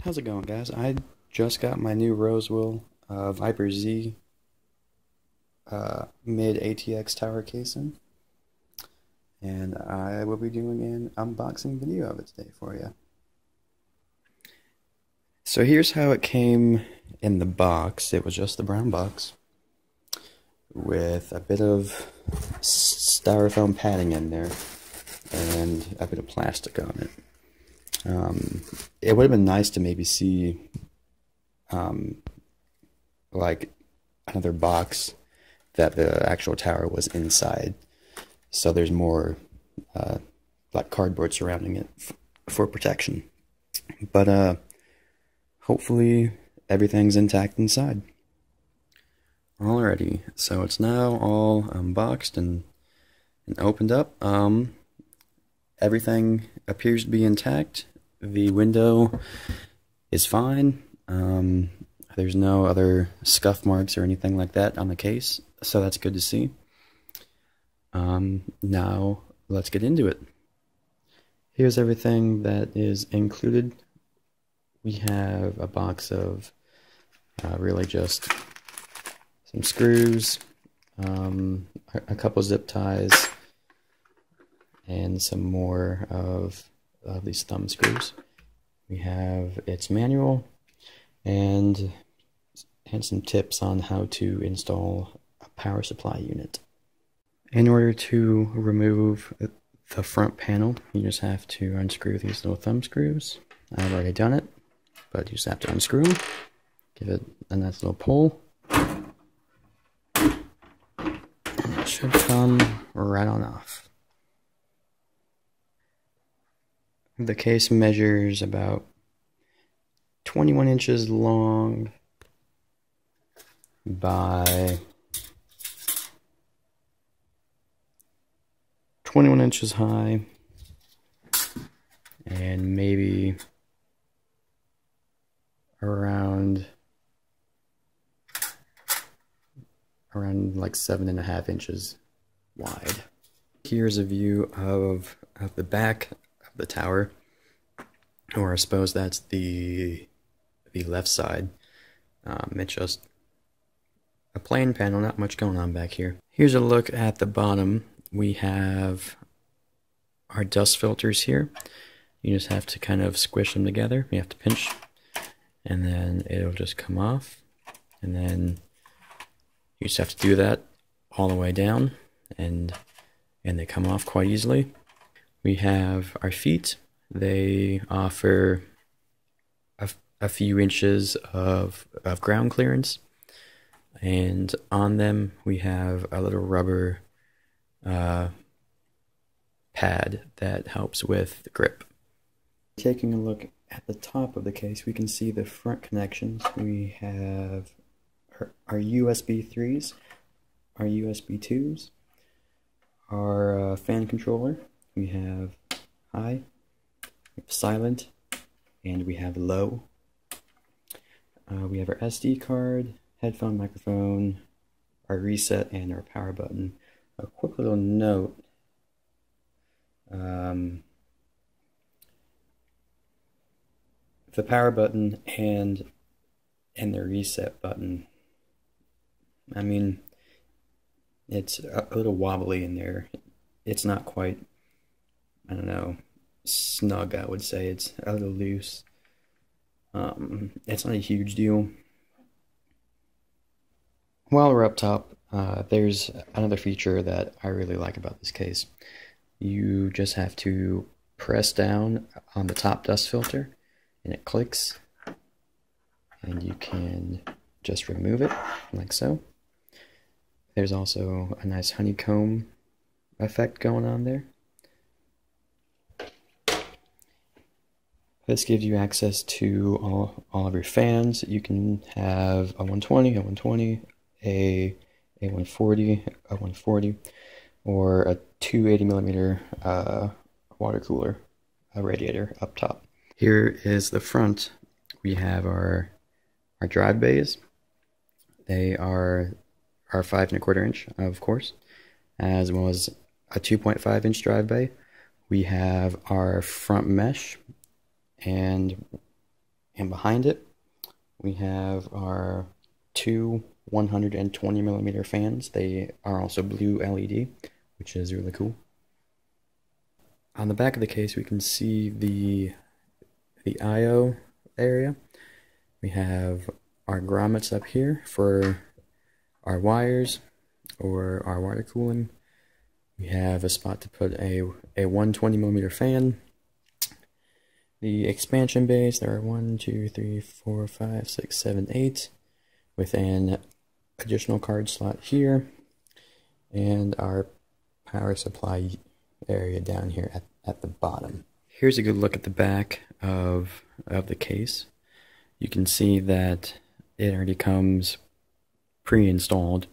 How's it going, guys? I just got my new RoseWill Viper Z mid ATX tower casing, and I will be doing an unboxing video of it today for you. So here's how it came in the box. It was just the brown box with a bit of styrofoam padding in there and a bit of plastic on it. It would have been nice to maybe see like another box that the actual tower was inside, so there's more like cardboard surrounding it for protection. But hopefully everything's intact inside. Alrighty, so it's now all unboxed and opened up. Everything appears to be intact. The window is fine. There's no other scuff marks or anything like that on the case, so that's good to see. Now let's get into it. Here's everything that is included. We have a box of really just some screws, a couple zip ties, and some more of these thumb screws. We have its manual and some tips on how to install a power supply unit. In order to remove the front panel, you just have to unscrew these little thumb screws. I've already done it, but you just have to unscrew them, give it a nice little pull, and it should come right on off. The case measures about 21 inches long by 21 inches high, and maybe around like 7.5 inches wide. Here's a view of the back of the tower, or I suppose that's the left side. It's just a plain panel, not much going on back here. Here's a look at the bottom. We have our dust filters here. You just have to kind of squish them together. You have to pinch, and then it'll just come off. And then you just have to do that all the way down, and they come off quite easily. We have our feet. They offer a few inches of ground clearance, and on them we have a little rubber pad that helps with the grip. Taking a look at the top of the case, we can see the front connections. We have our USB 3s, our USB 2s, our fan controller. We have high, we have silent, and we have low. We have our SD card, headphone, microphone, our reset, and our power button. A quick little note. The power button and the reset button, I mean, it's a little wobbly in there. It's not quite, I don't know, snug, I would say. It's a little loose. It's not a huge deal. While we're up top, there's another feature that I really like about this case. You just have to press down on the top dust filter, and it clicks, and you can just remove it like so. There's also a nice honeycomb effect going on there. This gives you access to all of your fans. You can have a 120, a 140, a 140, or a 280mm water cooler, a radiator up top. Here is the front. We have our drive bays. They are 5¼ inch, of course, as well as a 2.5 inch drive bay. We have our front mesh, and And behind it, we have our two 120mm fans. They are also blue LED, which is really cool. On the back of the case, we can see the I/O area. We have our grommets up here for our wires or our water cooling. We have a spot to put a 120mm fan. The expansion bays, there are 1, 2, 3, 4, 5, 6, 7, 8, with an additional card slot here, and our power supply area down here at the bottom. Here's a good look at the back of the case. You can see that it already comes pre-installed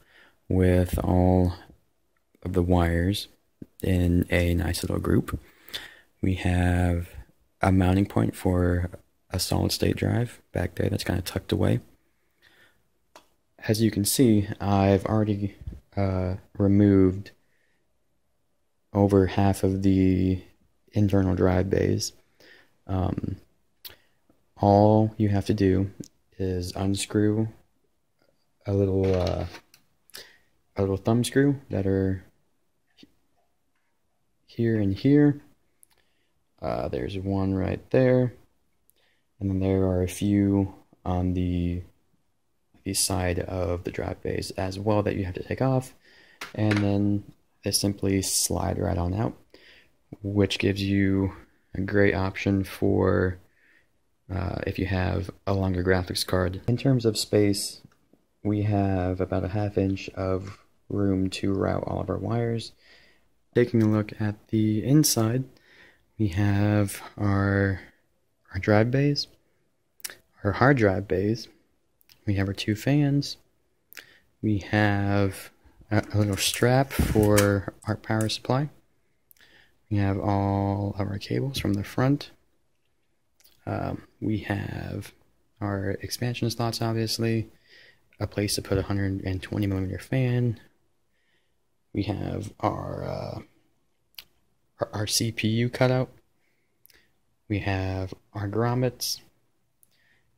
with all of the wires in a nice little group. We have a mounting point for a solid state drive back there that's kind of tucked away. As you can see, I've already removed over half of the internal drive bays. All you have to do is unscrew a little thumb screw that are here and here. There's one right there, and then there are a few on the side of the drive bays as well that you have to take off, and then they simply slide right on out, which gives you a great option for if you have a longer graphics card. In terms of space, we have about a ½ inch of room to route all of our wires. Taking a look at the inside, we have our drive bays, our hard drive bays. We have our two fans. We have a little strap for our power supply. We have all of our cables from the front. We have our expansion slots, obviously, a place to put a 120mm fan. We have our CPU cutout. We have our grommets,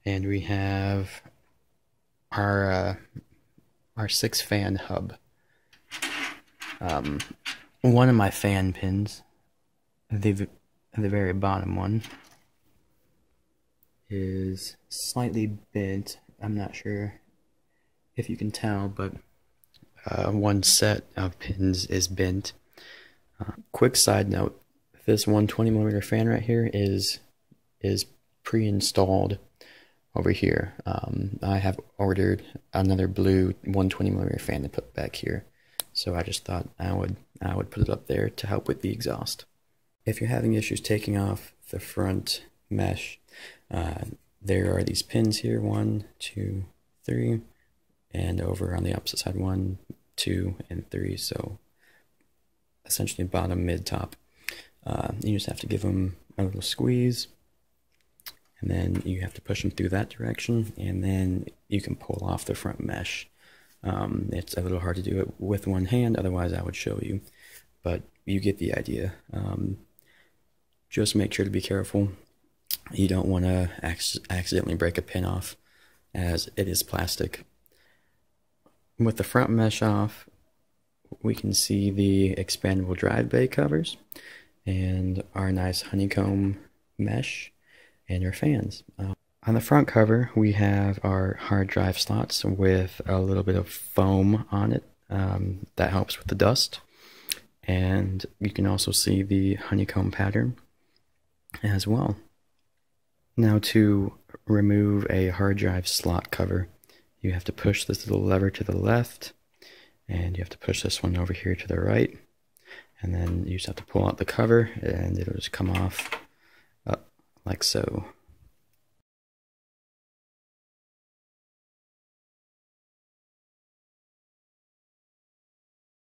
and we have our 6-fan hub. One of my fan pins, the very bottom one, is slightly bent. I'm not sure if you can tell, but one set of pins is bent. Quick side note, this 120mm fan right here is pre-installed over here. I have ordered another blue 120mm fan to put back here, so I just thought I would put it up there to help with the exhaust. If you're having issues taking off the front mesh, there are these pins here, 1, 2, 3, and over on the opposite side 1, 2, and 3. So essentially bottom, mid, top. You just have to give them a little squeeze, and then you have to push them through that direction, and then you can pull off the front mesh. It's a little hard to do it with one hand, otherwise I would show you, but you get the idea. Just make sure to be careful. You don't want to accidentally break a pin off, as it is plastic. With the front mesh off, we can see the expandable drive bay covers and our nice honeycomb mesh and our fans. On the front cover, we have our hard drive slots with a little bit of foam on it that helps with the dust, and you can also see the honeycomb pattern as well. Now, to remove a hard drive slot cover, you have to push this little lever to the left, and you have to push this one over here to the right, and then you just have to pull out the cover and it'll just come off like so.